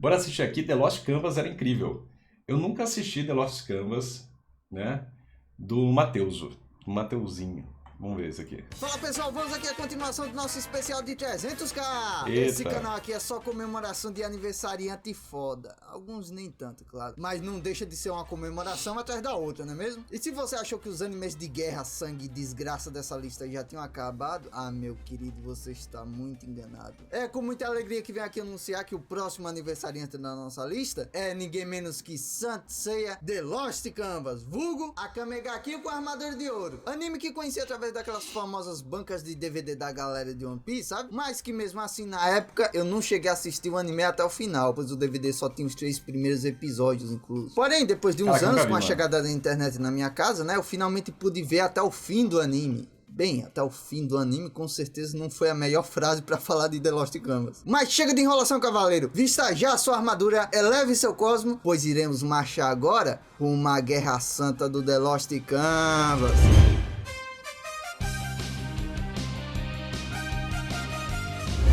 Bora assistir aqui, The Lost Canvas era incrível. Eu nunca assisti The Lost Canvas, né? Do Mateuso, do Mateuzinho. Vamos ver isso aqui. Fala pessoal, vamos aqui a continuação do nosso especial de 300k. Eita. Esse canal aqui é só comemoração de aniversariante foda. Alguns nem tanto, claro. Mas não deixa de ser uma comemoração atrás da outra, não é mesmo? E se você achou que os animes de guerra, sangue e desgraça dessa lista já tinham acabado, ah meu querido, você está muito enganado. É com muita alegria que venho aqui anunciar que o próximo aniversariante da nossa lista é ninguém menos que Saint Seiya The Lost Canvas, vulgo Akame ga Kill com a armadura de ouro. Anime que conheci através daquelas famosas bancas de DVD da galera de One Piece, sabe? Mas que mesmo assim, na época, eu não cheguei a assistir o anime até o final, pois o DVD só tinha os 3 primeiros episódios incluso. Porém, depois de uns anos com a chegada da internet na minha casa, né, eu finalmente pude ver até o fim do anime. Bem, até o fim do anime, com certeza não foi a melhor frase pra falar de The Lost Canvas. Mas chega de enrolação, cavaleiro. Vista já a sua armadura, eleve seu cosmo, pois iremos marchar agora com uma guerra santa do The Lost Canvas.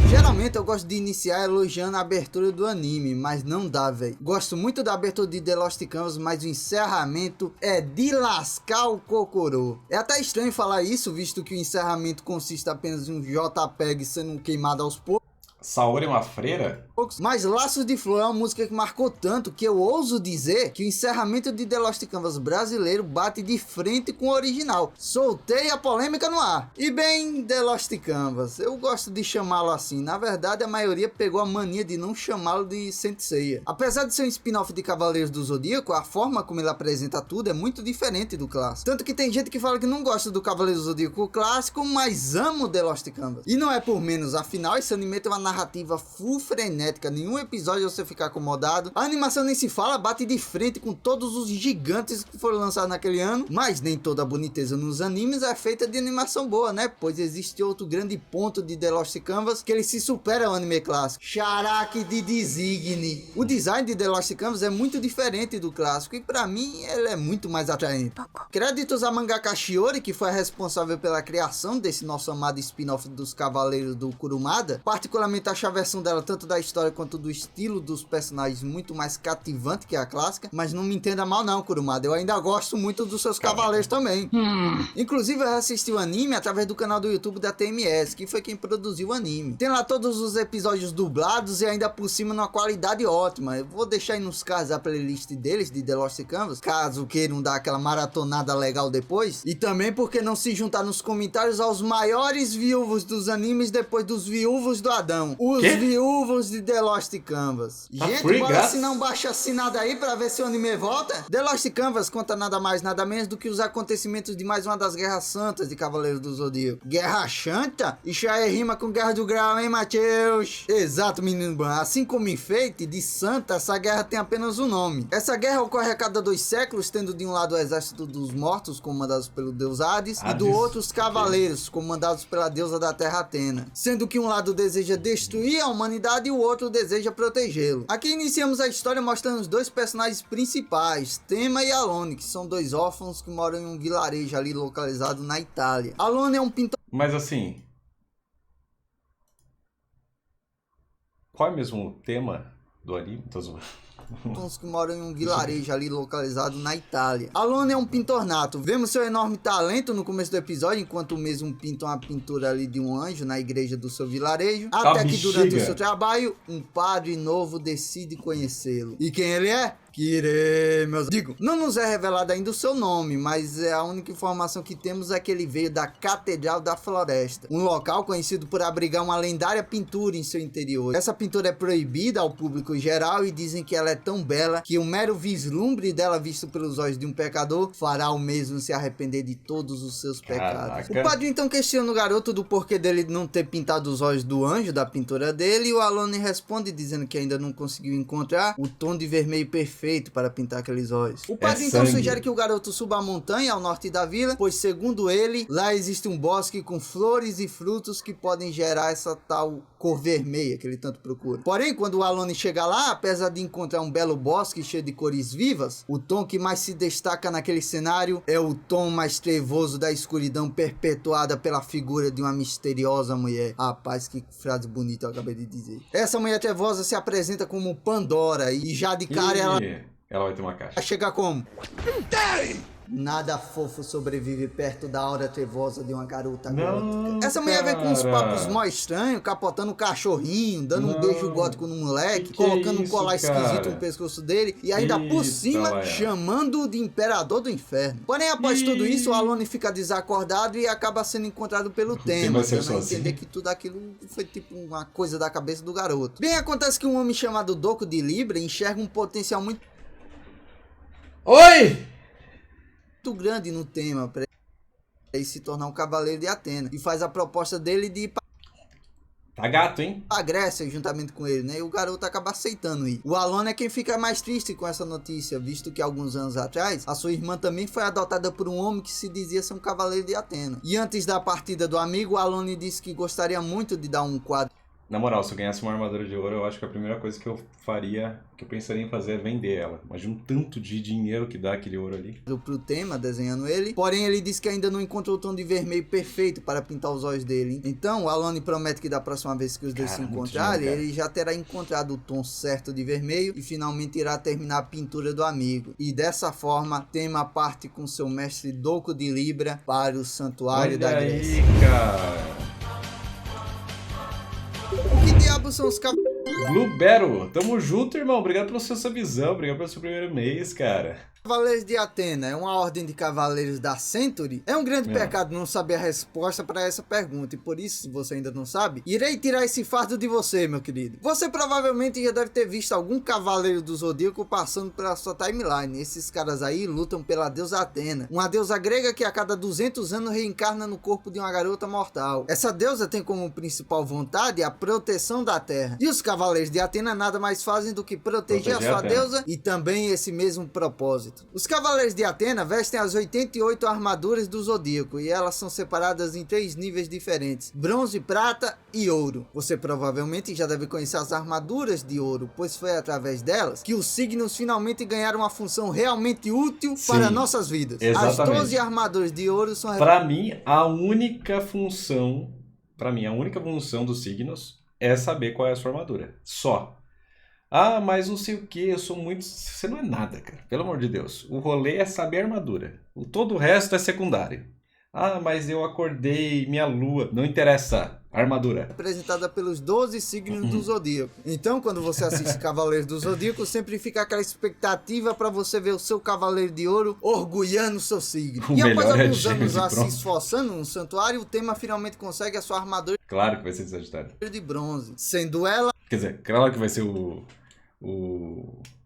Geralmente eu gosto de iniciar elogiando a abertura do anime, mas não dá, velho. Gosto muito da abertura de The Lost Canvas, mas o encerramento é de lascar o cocorô. É até estranho falar isso, visto que o encerramento consiste apenas em um JPEG sendo queimado aos poucos. Saori é uma freira? Mas Laços de Flor é uma música que marcou tanto que eu ouso dizer que o encerramento de The Lost Canvas brasileiro bate de frente com o original. Soltei a polêmica no ar. E bem, The Lost Canvas, eu gosto de chamá-lo assim. Na verdade, a maioria pegou a mania de não chamá-lo de Saint Seiya. Apesar de ser um spin-off de Cavaleiros do Zodíaco, a forma como ele apresenta tudo é muito diferente do clássico. Tanto que tem gente que fala que não gosta do Cavaleiros do Zodíaco clássico, mas ama o The Lost Canvas. E não é por menos, afinal esse anime tem uma narrativa full frenética, nenhum episódio você ficar acomodado. A animação nem se fala, bate de frente com todos os gigantes que foram lançados naquele ano, mas nem toda a boniteza nos animes é feita de animação boa, né? Pois existe outro grande ponto de The Lost Canvas, que ele se supera ao anime clássico. Charaki de Designe. O design de The Lost Canvas é muito diferente do clássico e pra mim ele é muito mais atraente. Créditos a mangaka Shiori, que foi a responsável pela criação desse nosso amado spin-off dos Cavaleiros do Kurumada. Particularmente acho a versão dela tanto da história quanto do estilo dos personagens muito mais cativante que a clássica, mas não me entenda mal não, Kurumada, eu ainda gosto muito dos seus cavaleiros também. Inclusive eu assisti o anime através do canal do YouTube da TMS, que foi quem produziu o anime. Tem lá todos os episódios dublados e ainda por cima numa qualidade ótima. Eu vou deixar aí nos cards a playlist deles, de The Lost Canvas, caso queiram dar aquela maratonada legal depois. E também porque não se juntar nos comentários aos maiores viúvos dos animes depois dos viúvos do Adão. Os viúvos de The Lost Canvas. Gente, bora assinar um baixo assinado aí pra ver se o anime volta. The Lost Canvas conta nada mais, nada menos do que os acontecimentos de mais uma das guerras santas de Cavaleiros do Zodíaco. Guerra Santa? Isso aí rima com Guerra do Grau, hein, Matheus? Exato, menino bom. Assim como enfeite de santa, essa guerra tem apenas um nome. Essa guerra ocorre a cada 2 séculos, tendo de um lado o exército dos mortos, comandados pelo deus Hades, e do outro os cavaleiros, comandados pela deusa da terra Atena. Sendo que um lado deseja destruir a humanidade e o outro deseja protegê-lo. Aqui iniciamos a história mostrando os 2 personagens principais, Tema e Alone, que são 2 órfãos que moram em um vilarejo ali localizado na Itália. Alone é um pintor... Mas assim... Qual é mesmo o tema do anime? Tô zoando. Que moram em um vilarejo ali localizado na Itália. Alone é um pintor nato. Vemos seu enorme talento no começo do episódio, enquanto mesmo pinta uma pintura ali de um anjo na igreja do seu vilarejo. Até que durante o seu trabalho, um padre novo decide conhecê-lo. E quem ele é? Kire, meus... Digo, não nos é revelado ainda o seu nome, mas a única informação que temos é que ele veio da Catedral da Floresta, um local conhecido por abrigar uma lendária pintura em seu interior. Essa pintura é proibida ao público geral e dizem que ela é tão bela que um mero vislumbre dela visto pelos olhos de um pecador fará o mesmo se arrepender de todos os seus pecados. Caraca. O padre então questiona o garoto do porquê dele não ter pintado os olhos do anjo da pintura dele, e o Alone responde dizendo que ainda não conseguiu encontrar o tom de vermelho perfeito para pintar aqueles olhos. O padre então sugere que o garoto suba a montanha ao norte da vila, pois segundo ele, lá existe um bosque com flores e frutos que podem gerar essa tal cor vermelha que ele tanto procura. Porém, quando o Alone chega lá, apesar de encontrar um belo bosque cheio de cores vivas, o tom que mais se destaca naquele cenário é o tom mais trevoso da escuridão perpetuada pela figura de uma misteriosa mulher. Rapaz, que frase bonita eu acabei de dizer. Essa mulher trevosa se apresenta como Pandora e já de cara ela vai ter uma caixa. chega como? Nada fofo sobrevive perto da aura trevosa de uma garota gótica. Essa mulher vem com uns papos mó estranhos, capotando um cachorrinho, dando um beijo gótico no moleque, colocando um colar esquisito no pescoço dele e ainda por cima chamando-o de imperador do inferno. Porém, após tudo isso, o Alone fica desacordado e acaba sendo encontrado pelo tema, dando a entender que tudo aquilo foi tipo uma coisa da cabeça do garoto. Bem, acontece que um homem chamado Doco de Libra enxerga um potencial muito grande no tema para ele se tornar um cavaleiro de Atena e faz a proposta dele de ir Tá gato, hein? pra Grécia juntamente com ele, né? E o garoto acaba aceitando ir. O Alone é quem fica mais triste com essa notícia, visto que alguns anos atrás a sua irmã também foi adotada por um homem que se dizia ser um cavaleiro de Atena. E antes da partida do amigo, o Alone disse que gostaria muito de dar um quadro. Na moral, se eu ganhasse uma armadura de ouro, eu acho que a primeira coisa que eu faria, que eu pensaria em fazer é vender ela. Imagina um tanto de dinheiro que dá aquele ouro ali. Pro tema, desenhando ele. Porém, ele disse que ainda não encontrou o tom de vermelho perfeito para pintar os olhos dele. Então, o Alone promete que da próxima vez que os dois se encontrarem, ele já terá encontrado o tom certo de vermelho e finalmente irá terminar a pintura do amigo. E dessa forma, Tema parte com seu mestre Doco de Libra para o santuário da Grécia. Olha aí, cara. O que diabos são os cavaleiros? Blue Battle, tamo junto, irmão. Obrigado pela sua visão, obrigado pelo seu primeiro mês, cara. Cavaleiros de Atena é uma ordem de cavaleiros da Century? É um grande pecado não saber a resposta para essa pergunta, e por isso, se você ainda não sabe, irei tirar esse fardo de você, meu querido. Você provavelmente já deve ter visto algum cavaleiro do Zodíaco passando pela sua timeline. Esses caras aí lutam pela deusa Atena, uma deusa grega que a cada 200 anos reencarna no corpo de uma garota mortal. Essa deusa tem como principal vontade a proteção da terra, e os cavaleiros de Atena nada mais fazem do que proteger a sua deusa e também esse mesmo propósito. Os cavaleiros de Atena vestem as 88 armaduras do Zodíaco e elas são separadas em 3 níveis diferentes: bronze, prata e ouro. Você provavelmente já deve conhecer as armaduras de ouro, pois foi através delas que os signos finalmente ganharam uma função realmente útil para nossas vidas. Exatamente. As 12 armaduras de ouro são... Para mim, a única função dos signos é saber qual é a sua armadura. Só. Ah, mas não sei o que, eu sou muito... Você não é nada, cara. Pelo amor de Deus. O rolê é saber a armadura. Todo o resto é secundário. Ah, mas eu acordei, minha lua... Não interessa. Armadura. Representada pelos 12 signos do Zodíaco. Então, quando você assiste Cavaleiros do Zodíaco, sempre fica aquela expectativa para você ver o seu Cavaleiro de Ouro orgulhando o seu signo. E após alguns anos lá se esforçando no santuário, o tema finalmente consegue a sua armadura... Claro que vai ser de Sagitário. ...de bronze. Sendo ela... Quer dizer, claro que vai ser o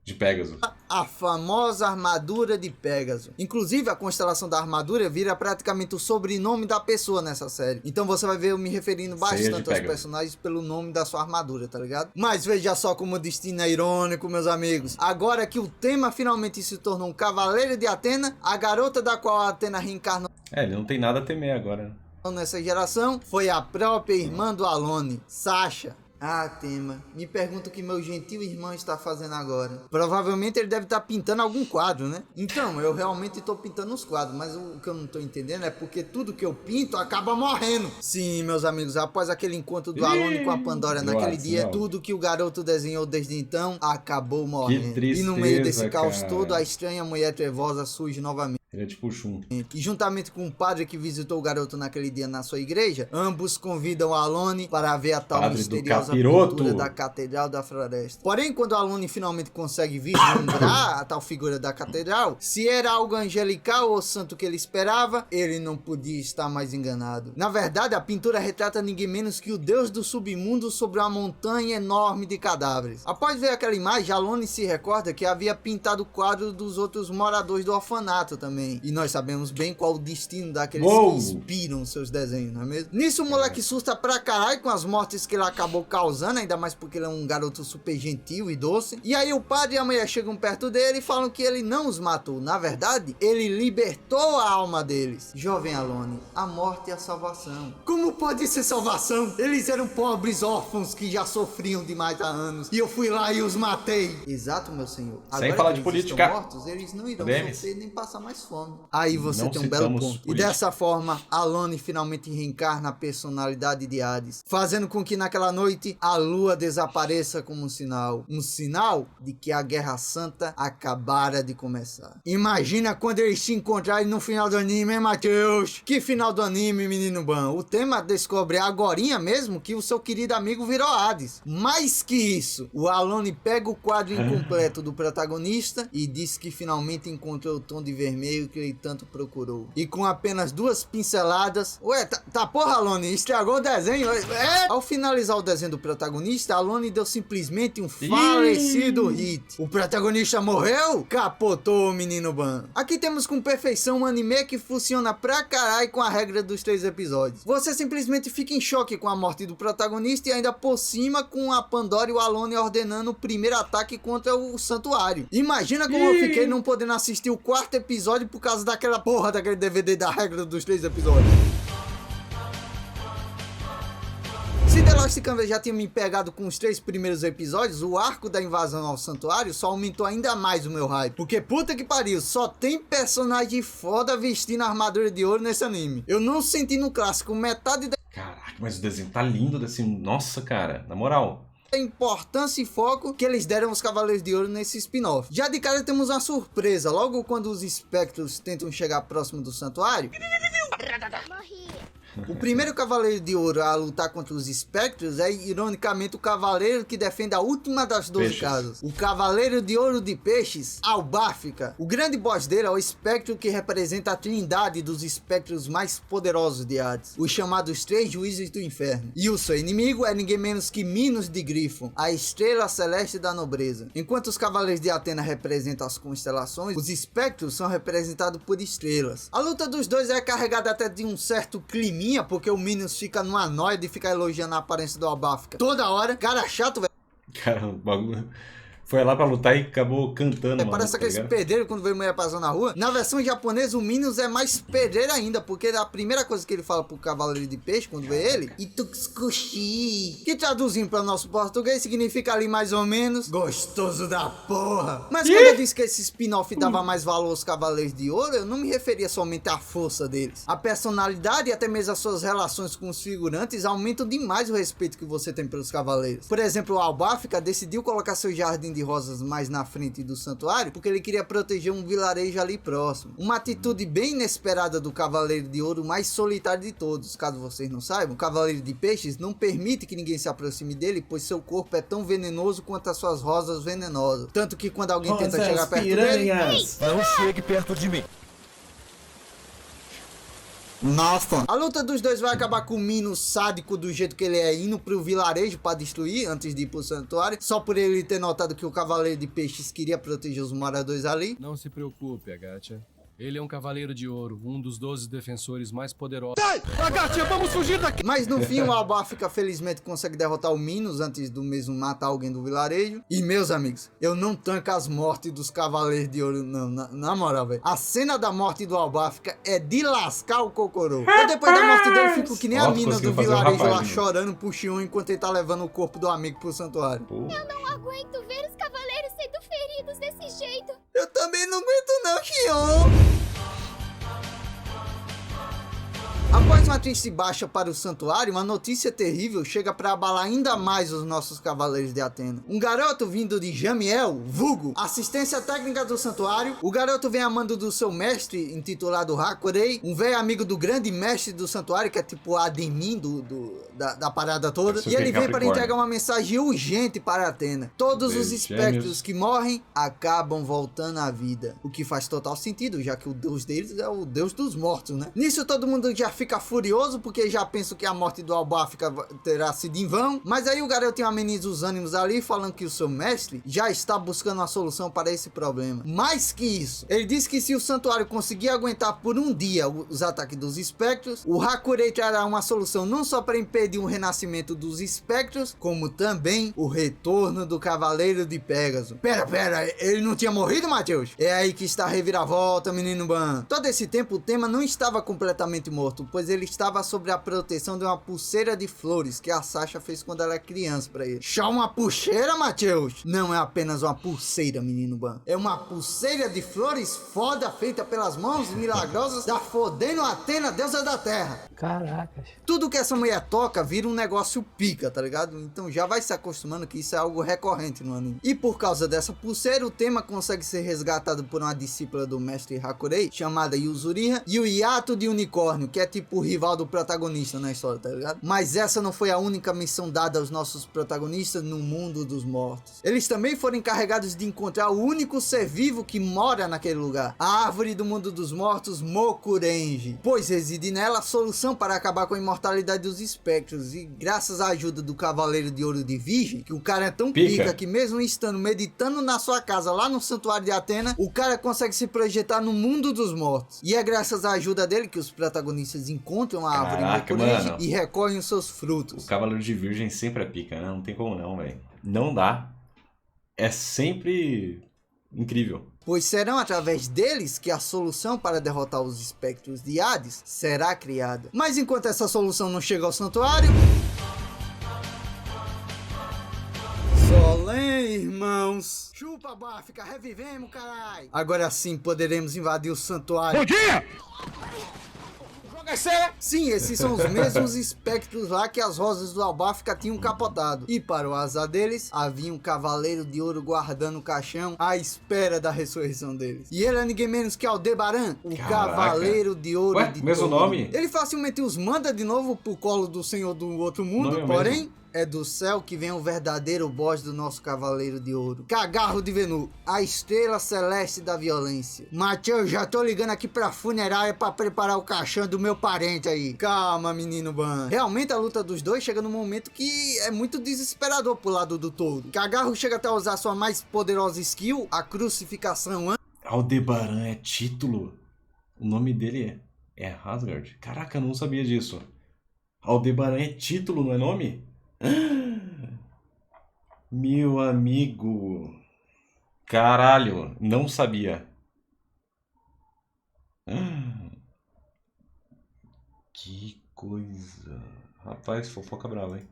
de Pégaso. A famosa armadura de Pégaso. Inclusive, a constelação da armadura vira praticamente o sobrenome da pessoa nessa série. Então você vai ver eu me referindo bastante aos personagens pelo nome da sua armadura, tá ligado? Mas veja só como o destino é irônico, meus amigos. Agora que o tema finalmente se tornou um cavaleiro de Atena, a garota da qual a Atena reencarnou... ele não tem nada a temer agora, né? Nessa geração, foi a própria irmã do Alone, Sasha. Ah, Tema, me pergunto o que meu gentil irmão está fazendo agora. Provavelmente ele deve estar pintando algum quadro, né? Então, eu realmente estou pintando os quadros, mas o que eu não estou entendendo é porque tudo que eu pinto acaba morrendo. Sim, meus amigos, após aquele encontro do Alone com a Pandora naquele dia, tudo que o garoto desenhou desde então acabou morrendo. Que tristeza, e no meio desse caos cara. todo, a estranha mulher trevosa surge novamente. Ele é tipo o Shun. E juntamente com o padre que visitou o garoto naquele dia na sua igreja, ambos convidam Alone para ver a tal misteriosa pintura da Catedral da Floresta. Porém, quando Alone finalmente consegue vislumbrar a tal figura da catedral, se era algo angelical ou santo que ele esperava, ele não podia estar mais enganado. Na verdade, a pintura retrata ninguém menos que o deus do submundo sobre uma montanha enorme de cadáveres. Após ver aquela imagem, Alone se recorda que havia pintado o quadro dos outros moradores do orfanato também. E nós sabemos bem qual o destino daqueles que inspiram seus desenhos, não é mesmo? Nisso o moleque surta pra caralho com as mortes que ele acabou causando causando, ainda mais porque ele é um garoto super gentil e doce. E aí o padre e a mulher chegam perto dele e falam que ele não os matou. Na verdade, ele libertou a alma deles. Jovem Alone, a morte e a salvação. Como pode ser salvação? Eles eram pobres órfãos que já sofriam demais há anos. E eu fui lá e os matei. Exato, meu senhor. Sem Agora falar que de eles política. estão mortos, eles não irão Denis. sofrer nem passar mais fome. Aí você Não tem um belo citamos ponto. E política. dessa forma, Alone finalmente reencarna a personalidade de Hades, fazendo com que naquela noite a lua desapareça como um sinal de que a Guerra Santa acabara de começar. Imagina quando eles se encontrarem no final do anime, hein, Matheus? Que final do anime, menino Ban? O tema descobre agorinha mesmo que o seu querido amigo virou Hades. Mais que isso, o Alone pega o quadro incompleto do protagonista e diz que finalmente encontrou o tom de vermelho que ele tanto procurou. E com apenas 2 pinceladas... Ué, tá porra, Alone, estragou o desenho? É! Ao finalizar o desenho do protagonista, Alone deu simplesmente um falecido hit. O protagonista morreu? Capotou o menino Ban. Aqui temos com perfeição um anime que funciona pra caralho com a regra dos 3 episódios. Você simplesmente fica em choque com a morte do protagonista e ainda por cima com a Pandora e o Alone ordenando o primeiro ataque contra o santuário. Imagina como eu fiquei não podendo assistir o 4º episódio por causa daquela porra daquele DVD da regra dos 3 episódios. Se The Lost Canvas já tinha me pegado com os 3 primeiros episódios, o arco da invasão ao santuário só aumentou ainda mais o meu hype. Porque puta que pariu, só tem personagem foda vestindo armadura de ouro nesse anime. Eu não senti no clássico metade da Caraca, mas o desenho tá lindo desse... Nossa, cara, na moral. a importância e foco que eles deram aos Cavaleiros de Ouro nesse spin-off. Já de cara temos uma surpresa, logo quando os espectros tentam chegar próximo do santuário. O primeiro Cavaleiro de Ouro a lutar contra os espectros é, ironicamente, o cavaleiro que defende a última das 12 Peixes. casas. O Cavaleiro de Ouro de Peixes, Albáfica. O grande boss dele é o espectro que representa a trindade dos espectros mais poderosos de Hades, os chamados 3 Juízes do Inferno. E o seu inimigo é ninguém menos que Minos de Grifo, a estrela celeste da nobreza. Enquanto os Cavaleiros de Atena representam as constelações, os espectros são representados por estrelas. A luta dos dois é carregada até de um certo clima, porque o Minos fica numa noia de ficar elogiando a aparência do Albáfica toda hora. Cara chato, velho. Cara, o bagulho... Foi lá pra lutar e acabou cantando, mano. Parece aqueles pedreiros quando vê mulher passando na rua. Na versão japonesa, o Minos é mais pedreiro ainda, porque a primeira coisa que ele fala pro Cavaleiro de Peixe, quando vê ele, Ituxkushi, que traduzindo para nosso português significa ali mais ou menos gostoso da porra. Mas quando eu disse que esse spin-off dava mais valor aos Cavaleiros de Ouro, eu não me referia somente à força deles. A personalidade e até mesmo as suas relações com os figurantes aumentam demais o respeito que você tem pelos Cavaleiros. Por exemplo, o Albáfica decidiu colocar seu jardim de rosas mais na frente do santuário porque ele queria proteger um vilarejo ali próximo. Uma atitude bem inesperada do Cavaleiro de Ouro mais solitário de todos. Caso vocês não saibam, o Cavaleiro de Peixes não permite que ninguém se aproxime dele, pois seu corpo é tão venenoso quanto as suas rosas venenosas. Tanto que quando alguém tenta chegar perto dele... Não chegue perto de mim. Nossa. A luta dos dois vai acabar com o Minos sádico do jeito que ele é, indo pro vilarejo pra destruir antes de ir pro santuário, só por ele ter notado que o Cavaleiro de Peixes queria proteger os moradores ali. Não se preocupe, Agatia. Ele é um Cavaleiro de Ouro, um dos 12 defensores mais poderosos. Agatia, vamos fugir daqui! Mas no fim o Albáfica felizmente consegue derrotar o Minos antes do mesmo matar alguém do vilarejo. E meus amigos, eu não tanco as mortes dos Cavaleiros de Ouro não, na moral, velho. A cena da morte do Albáfica é de lascar o cocorô. Eu depois da morte dele fico que nem a Ó, mina conseguiu do fazer o vilarejo rapaz, lá né? chorando pro Xion enquanto ele tá levando o corpo do amigo pro santuário. Pô. Não aguento ver os cavaleiros sendo feridos desse jeito. Eu também não aguento não, Xion. Após uma triste baixa para o santuário, uma notícia terrível chega para abalar ainda mais os nossos Cavaleiros de Atena. Um garoto vindo de Jamiel, vulgo, assistência técnica do santuário. O garoto vem a mando do seu mestre, intitulado Hakurei, um velho amigo do grande mestre do santuário, que é tipo a admin da parada toda. Isso E ele aqui, vem para Capricórnio. entregar uma mensagem urgente para Atena. Todos os Deus, espectros gêmeos. que morrem acabam voltando à vida. O que faz total sentido, já que o deus deles é o deus dos mortos, né? Nisso todo mundo já fica furioso furioso porque já penso que a morte do Albafica terá sido em vão. Mas aí o garotinho ameniza os ânimos ali, falando que o seu mestre já está buscando uma solução para esse problema. Mais que isso, ele diz que se o santuário conseguir aguentar por um dia os ataques dos espectros, o Hakurei trará uma solução não só para impedir o renascimento dos espectros, como também o retorno do Cavaleiro de Pégaso. Pera, ele não tinha morrido, Matheus? É aí que está a reviravolta, menino Ban. Todo esse tempo o tema não estava completamente morto, pois ele estava sob a proteção de uma pulseira de flores que a Sasha fez quando ela era criança pra ele. Chá uma pulseira, Matheus? Não é apenas uma pulseira, menino Ban. É uma pulseira de flores foda feita pelas mãos milagrosas da fodendo Atena, deusa da terra. Caracas. Tudo que essa mulher toca vira um negócio pica, tá ligado? Então já vai se acostumando que isso é algo recorrente no anime. E por causa dessa pulseira, o tema consegue ser resgatado por uma discípula do mestre Hakurei, chamada Yuzuriha, e o Hiato de Unicórnio, que é tipo o rival do protagonista na história, tá ligado? Mas essa não foi a única missão dada aos nossos protagonistas no mundo dos mortos. Eles também foram encarregados de encontrar o único ser vivo que mora naquele lugar, a árvore do mundo dos mortos, Mokurenji, pois reside nela a solução para acabar com a imortalidade dos espectros. E graças à ajuda do Cavaleiro de Ouro de Virgem, que o cara é tão pica que mesmo estando meditando na sua casa lá no Santuário de Atena, o cara consegue se projetar no mundo dos mortos. E é graças à ajuda dele que os protagonistas encontram a árvore Mokurenji e recolhem os seus frutos. O Cavaleiro de Virgem sempre é pica, né? Não tem como não, velho. Não dá. É sempre incrível. Pois serão através deles que a solução para derrotar os espectros de Hades será criada. Mas enquanto essa solução não chega ao santuário... Solém, irmãos! Chupa, Báfica, revivemos, carai! Agora sim poderemos invadir o santuário. Bom dia! Sim, esses são os mesmos espectros lá que as rosas do Albafica tinham capotado. E para o azar deles, havia um cavaleiro de ouro guardando o caixão à espera da ressurreição deles. E ele é ninguém menos que Aldebaran, o Cavaleiro de Ouro. Ué, de mesmo Todo. nome? Ele facilmente os manda de novo pro colo do Senhor do Outro Mundo, Nome porém... mesmo. É do céu que vem o verdadeiro boss do nosso Cavaleiro de Ouro. Cagarro de Venu, a estrela celeste da violência. Matheus, já tô ligando aqui pra funerária pra preparar o caixão do meu parente aí. Calma, menino Ban. Realmente a luta dos dois chega num momento que é muito desesperador pro lado do touro. Cagarro chega até a usar sua mais poderosa skill, a crucificação. Aldebaran é título? O nome dele é Asgard? Caraca, eu não sabia disso. Aldebaran é título, não é nome? Meu amigo. Caralho, não sabia. Que coisa. Rapaz, fofoca brava, hein?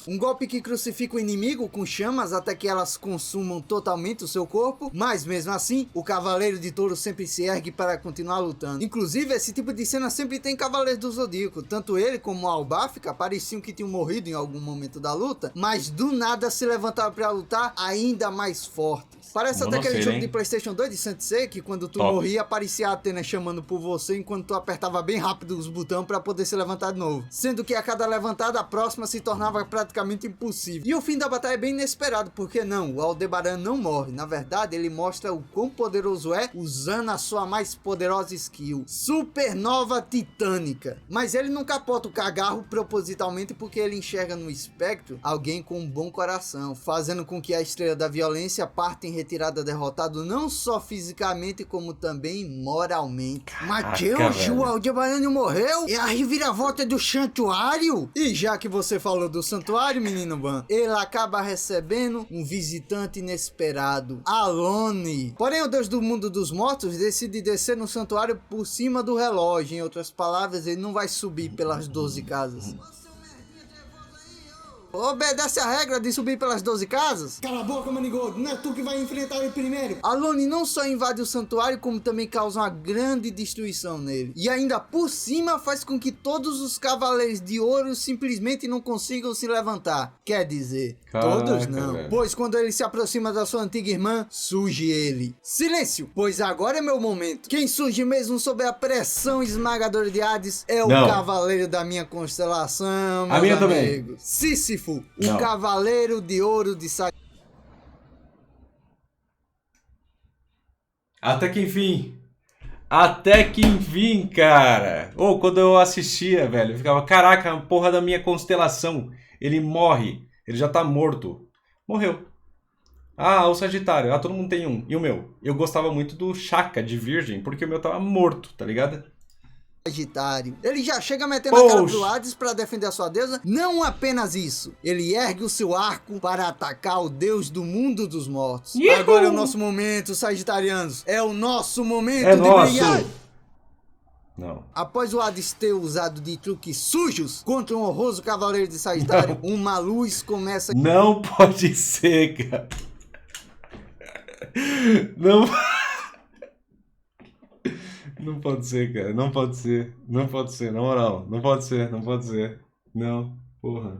Um golpe que crucifica o inimigo com chamas até que elas consumam totalmente o seu corpo, mas mesmo assim, o Cavaleiro de Touro sempre se ergue para continuar lutando. Inclusive, esse tipo de cena sempre tem Cavaleiros do Zodíaco. Tanto ele como o Albafica pareciam que tinham morrido em algum momento da luta, mas do nada se levantaram para lutar ainda mais fortes. Parece até aquele jogo de PlayStation 2 de Sensei, que quando tu morria, aparecia a Atena chamando por você enquanto tu apertava bem rápido os botões para poder se levantar de novo. Sendo que a cada levantada, a próxima se tornava praticamente impossível. E o fim da batalha é bem inesperado, porque não, o Aldebaran não morre. Na verdade, ele mostra o quão poderoso é usando a sua mais poderosa skill, Supernova Titânica. Mas ele não capota o Cagarro propositalmente porque ele enxerga no espectro alguém com um bom coração, fazendo com que a estrela da violência parta em retirada derrotado não só fisicamente como também moralmente. Matheus, o Aldebaran morreu? É a reviravolta do santuário? E já que você falou do santuário, menino Ban, ele acaba recebendo um visitante inesperado, Alone. Porém, o deus do mundo dos mortos decide descer no santuário por cima do relógio. Em outras palavras, ele não vai subir pelas 12 casas. Obedece a regra de subir pelas 12 casas? Cala a boca, Manigoldo, não é tu que vai enfrentar ele primeiro. Alone não só invade o santuário, como também causa uma grande destruição nele. E ainda por cima faz com que todos os cavaleiros de ouro simplesmente não consigam se levantar. Quer dizer, todos não. Velho. Pois quando ele se aproxima da sua antiga irmã, surge ele. Silêncio, pois agora é meu momento. Quem surge mesmo sob a pressão esmagadora de Hades é o cavaleiro da minha constelação, meus amigos. Também. Sísifo. O Cavaleiro de Ouro de Sagitário. Até que enfim, Até que enfim, cara. Ou quando eu assistia, velho, eu ficava, caraca, a porra da minha constelação. Ele morre. Ele já tá morto. Morreu. Ah, o Sagitário. Ah, todo mundo tem um. E o meu? Eu gostava muito do Chaka de Virgem, porque o meu tava morto, tá ligado? Sagitário. Ele já chega metendo a cara pro Hades pra defender a sua deusa. Não apenas isso. Ele ergue o seu arco para atacar o deus do mundo dos mortos. Yuhu! Agora é o nosso momento, sagitarianos. É o nosso momento É de nosso. brilhar. Não. Após o Hades ter usado de truques sujos contra um honroso cavaleiro de Sagitário, uma luz começa... Não pode ser, cara. Não... Não pode ser, cara. Não pode ser. Não pode ser, na moral. Não pode ser, não pode ser. Não, porra.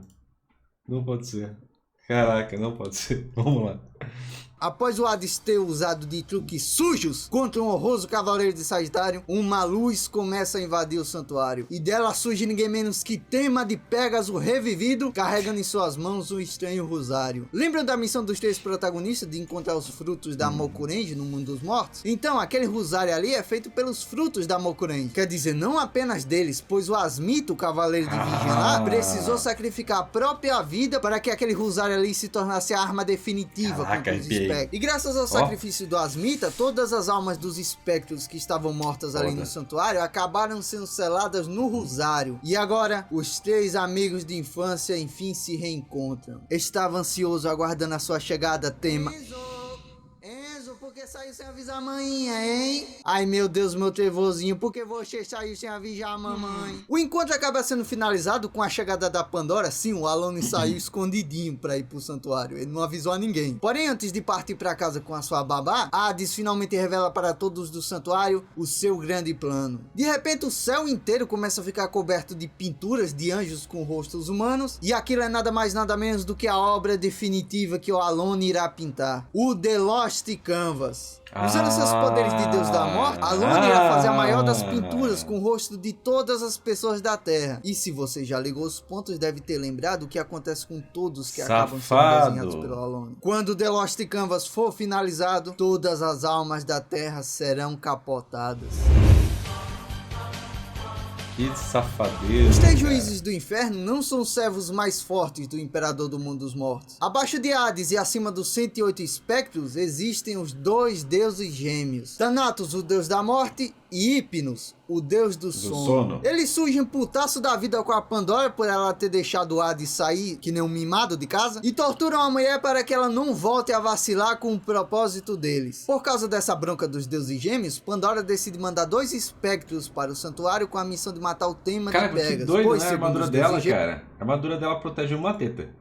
Não pode ser. Caraca, não pode ser. Vamos lá. Após o Hades ter usado de truques sujos contra um honroso cavaleiro de Sagitário, uma luz começa a invadir o santuário. E dela surge ninguém menos que Tema de Pégaso revivido, carregando em suas mãos um estranho rosário. Lembram da missão dos 3 protagonistas de encontrar os frutos da Mokurenji no mundo dos mortos? Então, aquele rosário ali é feito pelos frutos da Mokurenji. Quer dizer, não apenas deles, pois o Asmita, o cavaleiro de Virgem lá, precisou sacrificar a própria vida para que aquele rosário ali se tornasse a arma definitiva contra os espectros. E graças ao sacrifício do Asmita, todas as almas dos espectros que estavam mortas ali no santuário acabaram sendo seladas no rosário. E agora, os 3 amigos de infância enfim se reencontram. Estava ansioso aguardando a sua chegada, Tema. Enzo, por que saiu sem avisar a maninha, hein? Ai, meu Deus, meu trevozinho, por que você saiu sem avisar a mamãe? O encontro acaba sendo finalizado com a chegada da Pandora. Sim, o Alone saiu escondidinho pra ir pro santuário. Ele não avisou a ninguém. Porém, antes de partir pra casa com a sua babá, Hades finalmente revela para todos do santuário o seu grande plano. De repente, o céu inteiro começa a ficar coberto de pinturas de anjos com rostos humanos. E aquilo é nada mais nada menos do que a obra definitiva que o Alone irá pintar. O The Lost Canvas. Usando seus poderes de Deus da Morte, Alone irá fazer a maior das pinturas com o rosto de todas as pessoas da Terra. E se você já ligou os pontos, deve ter lembrado o que acontece com todos que acabam sendo desenhados pelo Alone. Quando The Lost Canvas for finalizado, todas as almas da Terra serão capotadas. Que safadeza. Os 3 juízes do inferno não são os servos mais fortes do Imperador do Mundo dos Mortos. Abaixo de Hades e acima dos 108 espectros, existem os 2 deuses gêmeos. Thanatos, o deus da morte, e Hypnos, o deus do sono. Eles surgem putaço da vida com a Pandora por ela ter deixado o Hades sair que nem um mimado de casa, e torturam a mulher para que ela não volte a vacilar com o propósito deles. Por causa dessa bronca dos deuses gêmeos, Pandora decide mandar 2 espectros para o santuário com a missão de matar o Tema de Pégaso. Que doido, né? A armadura dela, cara. A armadura dela protege uma teta.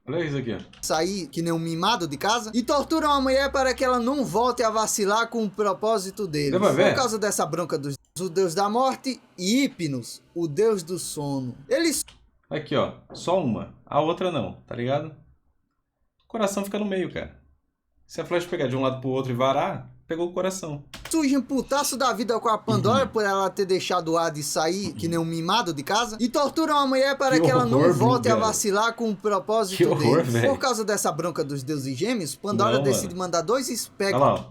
Olha isso aqui, ó. Sair que nem um mimado de casa e torturam a mulher para que ela não volte a vacilar com o propósito deles. Por causa dessa bronca dos o deus da morte e Hypnos, o deus do sono. Eles... Aqui, ó. Só uma. A outra não, tá ligado? O coração fica no meio, cara. Se a flecha pegar de um lado pro outro e varar, pegou o coração. Surgem putaço da vida com a Pandora por ela ter deixado o Hades sair que nem um mimado de casa e torturam a mulher para que ela não volte a vacilar com o propósito deles. Por causa dessa bronca dos deuses gêmeos, Pandora decide mandar 2 espectros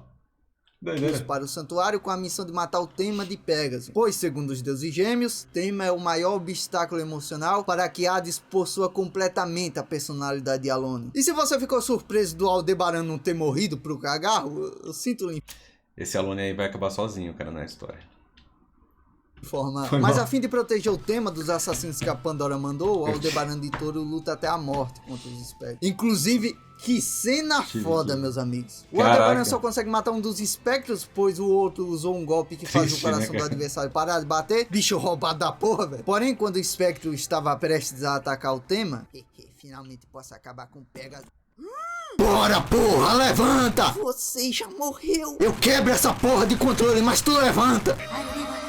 para o santuário com a missão de matar o Tema de Pégaso. Pois, segundo os deuses gêmeos, Tema é o maior obstáculo emocional para que Hades possua completamente a personalidade de Alone. E se você ficou surpreso do Aldebaran não ter morrido pro cagarro, eu sinto esse Alone aí vai acabar sozinho, cara, na história. Mas a fim de proteger o Tema dos assassinos que a Pandora mandou, o Aldebaran de Touro luta até a morte contra os espectros. Inclusive, que cena foda, meus amigos. O Aldebaran só consegue matar um dos espectros, pois o outro usou um golpe que faz o coração do adversário parar de bater. Bicho roubado da porra, velho. Porém, quando o espectro estava prestes a atacar o Tema, finalmente posso acabar com o Pégaso. Bora, porra, levanta! Você já morreu! Eu quebro essa porra de controle, mas tu levanta!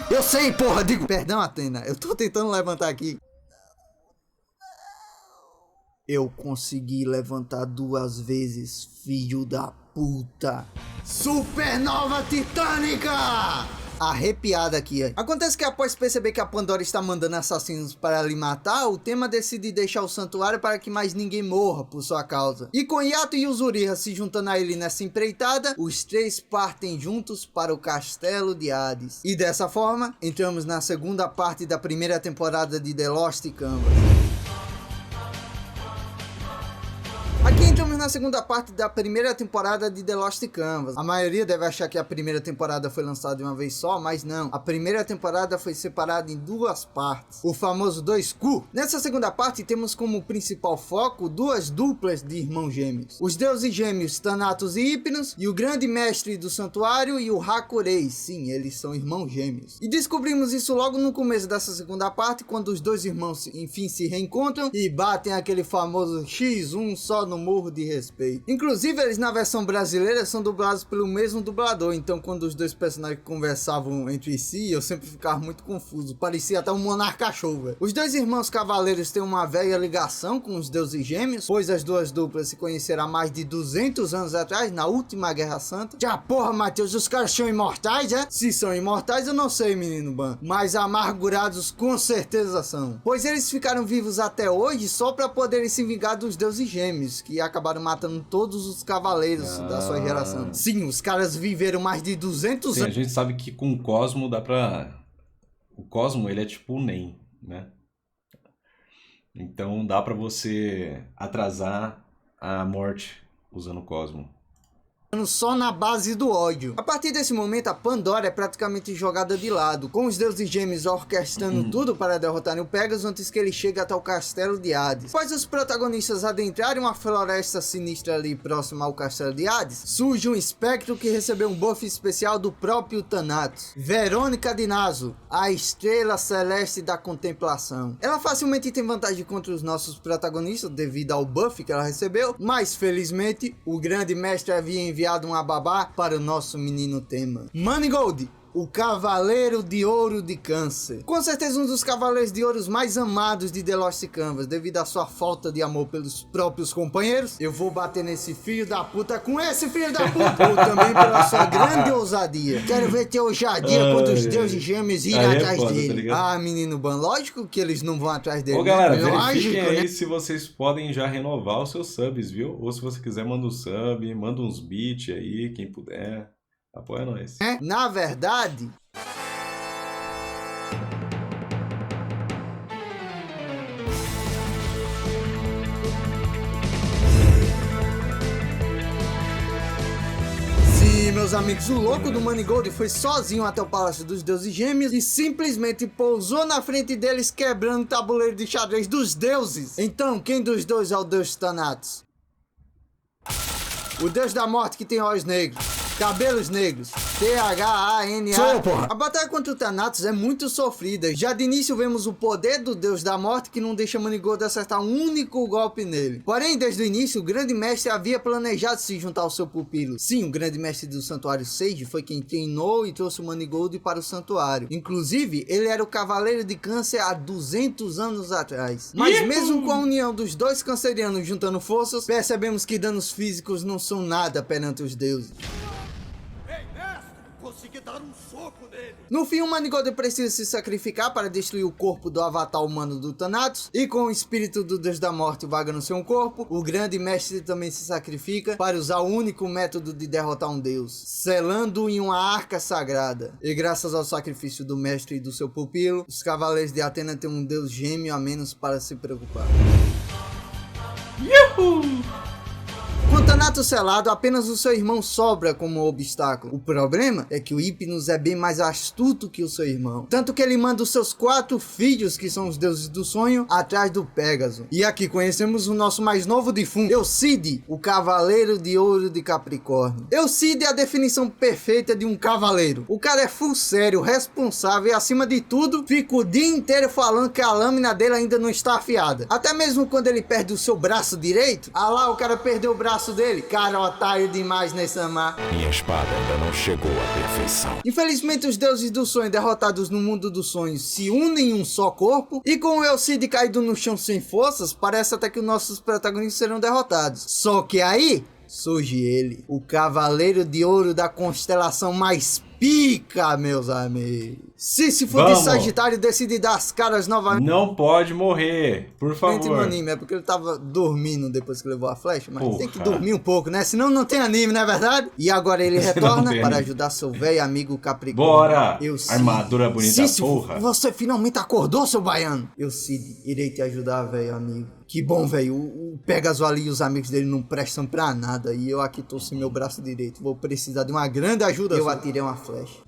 Eu sei, porra, digo... Perdão, Atena, eu tô tentando levantar aqui. Eu consegui levantar 2 vezes, filho da puta! Supernova Titânica! arrepiado aqui. Acontece que após perceber que a Pandora está mandando assassinos para lhe matar, o Tema decide deixar o santuário para que mais ninguém morra por sua causa. E com Yato e Uzuriha se juntando a ele nessa empreitada, os três partem juntos para o castelo de Hades. E dessa forma, entramos na segunda parte da primeira temporada de The Lost Canvas. Aqui entramos na segunda parte da primeira temporada de The Lost Canvas. A maioria deve achar que a primeira temporada foi lançada de uma vez só, mas não. A primeira temporada foi separada em duas partes, o famoso 2Q. Nessa segunda parte temos como principal foco duas duplas de irmãos gêmeos. Os deuses gêmeos Thanatos e Hypnos, e o grande mestre do santuário e o Hakurei. Sim, eles são irmãos gêmeos. E descobrimos isso logo no começo dessa segunda parte, quando os dois irmãos enfim se reencontram e batem aquele famoso X1 só no morro de respeito. Inclusive, eles na versão brasileira são dublados pelo mesmo dublador, então quando os dois personagens conversavam entre si, eu sempre ficava muito confuso, parecia até um monarca cachorro. Os dois irmãos cavaleiros têm uma velha ligação com os deuses gêmeos, pois as duas duplas se conheceram há mais de 200 anos atrás, na última Guerra Santa. Já porra, Matheus, os caras são imortais, é? Se são imortais, eu não sei, menino Ban, mas amargurados com certeza são, pois eles ficaram vivos até hoje só para poderem se vingar dos deuses gêmeos, que acabaram matando todos os cavaleiros da sua geração. Sim, os caras viveram mais de 200 anos. A gente sabe que com o Cosmo dá pra... O Cosmo, ele é tipo o NEM, né? Então dá pra você atrasar a morte usando o Cosmo. Só na base do ódio. A partir desse momento, a Pandora é praticamente jogada de lado, com os deuses gêmeos orquestrando tudo para derrotarem o Pegasus antes que ele chegue até o castelo de Hades. Após os protagonistas adentrarem uma floresta sinistra ali próxima ao castelo de Hades, surge um espectro que recebeu um buff especial do próprio Thanatos, Verônica de Naso, a estrela celeste da contemplação. Ela facilmente tem vantagem contra os nossos protagonistas devido ao buff que ela recebeu, mas felizmente o grande mestre havia enviado uma babá para o nosso menino Tema. Manigold, o Cavaleiro de Ouro de Câncer. Com certeza um dos Cavaleiros de Ouro mais amados de The Lost Canvas, devido à sua falta de amor pelos próprios companheiros. Eu vou bater nesse filho da puta com esse filho da puta, ou também pela sua grande ousadia. Quero ver teu ousadia quando os deuses gêmeos irem atrás dele. Tá, menino Ban, lógico que eles não vão atrás dele. Ô galera, lógico, verifiquem aí né? se vocês podem já renovar os seus subs, viu? Ou se você quiser, manda um sub, manda uns beats aí, quem puder. Apoia nós. Na verdade... Sim, meus amigos, o louco do Manigold foi sozinho até o Palácio dos Deuses Gêmeos e simplesmente pousou na frente deles, quebrando o tabuleiro de xadrez dos deuses. Então, quem dos dois é o deus Thanatos? O deus da morte que tem olhos negros, cabelos negros, T-H-A-N-A. A batalha contra o Thanatos é muito sofrida. Já de início vemos o poder do deus da morte que não deixa Manigold acertar um único golpe nele. Porém, desde o início, o grande mestre havia planejado se juntar ao seu pupilo. Sim, o grande mestre do santuário Sage foi quem treinou e trouxe o Manigold para o santuário. Inclusive, ele era o Cavaleiro de Câncer há 200 anos atrás. Mas mesmo com a união dos dois cancerianos juntando forças, percebemos que danos físicos não são nada perante os deuses. Consegui dar um soco nele. No fim, o Manigold precisa se sacrificar para destruir o corpo do avatar humano do Thanatos, e com o espírito do Deus da Morte vaga no seu corpo, o grande mestre também se sacrifica para usar o único método de derrotar um deus, selando-o em uma arca sagrada. E graças ao sacrifício do mestre e do seu pupilo, os cavaleiros de Atena têm um deus gêmeo a menos para se preocupar. Yuhu! Com o Thanatos selado, apenas o seu irmão sobra como obstáculo. O problema é que o Hypnos é bem mais astuto que o seu irmão. Tanto que ele manda os seus 4 filhos, que são os deuses do sonho, atrás do Pégaso. E aqui conhecemos o nosso mais novo defunto, Eucide, o Cavaleiro de Ouro de Capricórnio. Eucide é a definição perfeita de um cavaleiro. O cara é full sério, responsável e, acima de tudo, fica o dia inteiro falando que a lâmina dele ainda não está afiada. Até mesmo quando ele perde o seu braço direito, lá o cara perdeu o braço dele. Cara, otário demais nesse amar. Minha espada ainda não chegou à perfeição. Infelizmente, os deuses do sonho derrotados no mundo dos sonhos se unem em um só corpo, e com o Eucide caído no chão sem forças, parece até que os nossos protagonistas serão derrotados. Só que aí surge ele, o Cavaleiro de Ouro da constelação mais pica, meus amigos. Sísifo de Vamos. Sagitário decide dar as caras novamente Não pode morrer, por no favor. anime. É porque ele tava dormindo depois que levou a flecha, mas Porra. tem que dormir um pouco, né? Senão não tem anime, não é verdade? E agora ele Senão retorna não tem para anime. ajudar seu velho amigo Capricórnio. Bora! Eu, Cid. Armadura bonita, Sísifo, porra. você finalmente acordou, seu baiano. Eu, Cid, irei te ajudar, velho amigo. Que bom, velho. O Pegasus ali e os amigos dele não prestam pra nada. E eu aqui tô sem meu braço direito. Vou precisar de uma grande ajuda. Eu atirei uma flecha.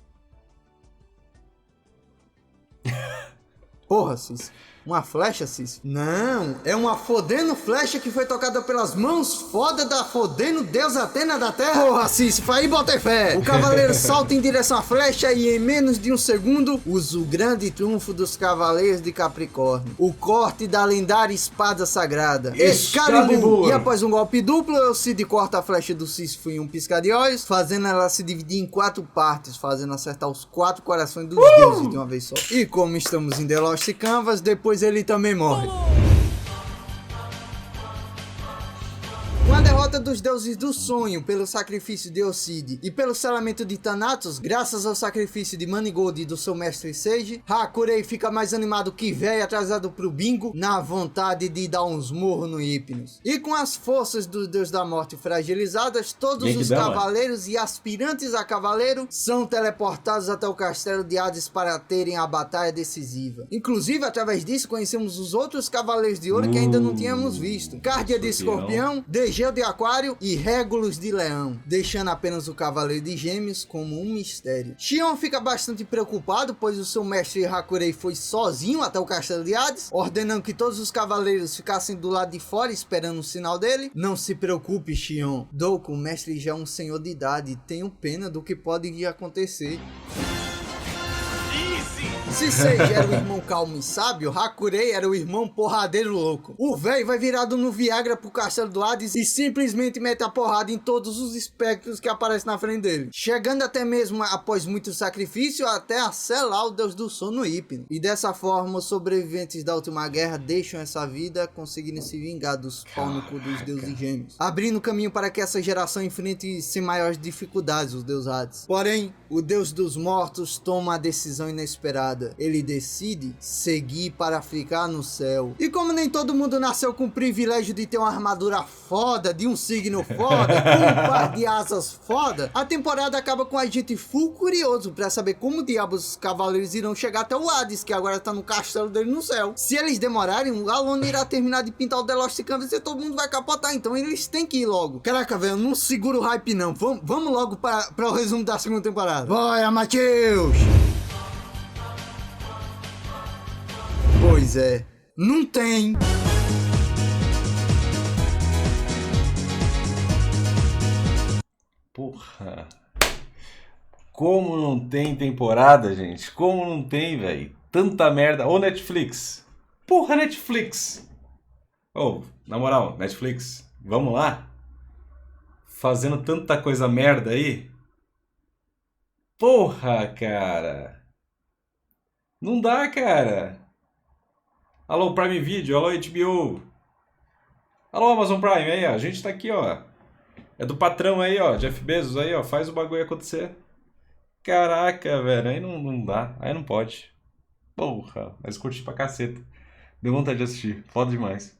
Porra, Cis. Uma flecha, Cis? Não, é uma fodendo flecha que foi tocada pelas mãos foda da fodendo deusa Atena da Terra. Porra, Cis, aí bota fé. O cavaleiro salta em direção à flecha e em menos de um segundo usa o grande triunfo dos cavaleiros de Capricórnio. O corte da lendária espada sagrada. Excalibur! E após um golpe duplo, o Cid corta a flecha do Sísifo em um piscar de olhos, fazendo ela se dividir em 4 partes, fazendo acertar os 4 corações dos deuses de uma vez só. E como estamos em The Lost Canvas, depois ele também morre. Com a derrota dos deuses do sonho pelo sacrifício de Ocide e pelo selamento de Thanatos, graças ao sacrifício de Manigold e do seu mestre Sage, Hakurei fica mais animado que véio atrasado pro bingo, na vontade de dar uns murros no Hypnos. E com as forças do deus da morte fragilizadas, todos os cavaleiros e aspirantes a cavaleiro são teleportados até o castelo de Hades para terem a batalha decisiva. Inclusive, através disso, conhecemos os outros cavaleiros de ouro que ainda não tínhamos visto. Cárdia de Escorpião, Degeu de Aquário e Régulos de Leão, deixando apenas o Cavaleiro de Gêmeos como um mistério. Xion fica bastante preocupado, pois o seu mestre Hakurei foi sozinho até o castelo de Hades, ordenando que todos os cavaleiros ficassem do lado de fora esperando o sinal dele. Não se preocupe, Xion. Doku, o mestre já é um senhor de idade, tenho pena do que pode acontecer. Se Sage era o irmão calmo e sábio, Hakurei era o irmão porradeiro louco. O véi vai virado no Viagra pro castelo do Hades e simplesmente mete a porrada em todos os espectros que aparecem na frente dele. Chegando até mesmo, após muito sacrifício, até a selar o deus do sono Hypno. E dessa forma, os sobreviventes da última guerra deixam essa vida, conseguindo se vingar dos pau no cu dos deuses gêmeos. Abrindo caminho para que essa geração enfrente sem maiores dificuldades os deuses Hades. Porém, o deus dos mortos toma a decisão inesperada. Ele decide seguir para ficar no céu. E como nem todo mundo nasceu com o privilégio de ter uma armadura foda, de um signo foda, com um par de asas foda, a temporada acaba com a gente full curioso para saber como diabos os cavaleiros irão chegar até o Hades, que agora tá no castelo dele no céu. Se eles demorarem, o Alone irá terminar de pintar o The Lost Canvas e todo mundo vai capotar, então eles têm que ir logo. Caraca, velho, não segura o hype não. Vamos logo para o resumo da segunda temporada. Bora, Matheus! Pois é, não tem. Porra. Como não tem temporada, gente? Como não tem, velho? Tanta merda. Ô, Netflix. Porra, Netflix. Ô, na moral, Netflix, vamos lá? Fazendo tanta coisa merda aí? Porra, cara. Não dá, cara. Alô, Prime Video, alô, HBO. Alô, Amazon Prime, aí, ó. A gente tá aqui, ó. É do patrão aí, ó. Jeff Bezos aí, ó. Faz o bagulho acontecer. Caraca, velho. Aí não dá. Aí não pode. Porra. Mas curti pra caceta. Deu vontade de assistir. Foda demais.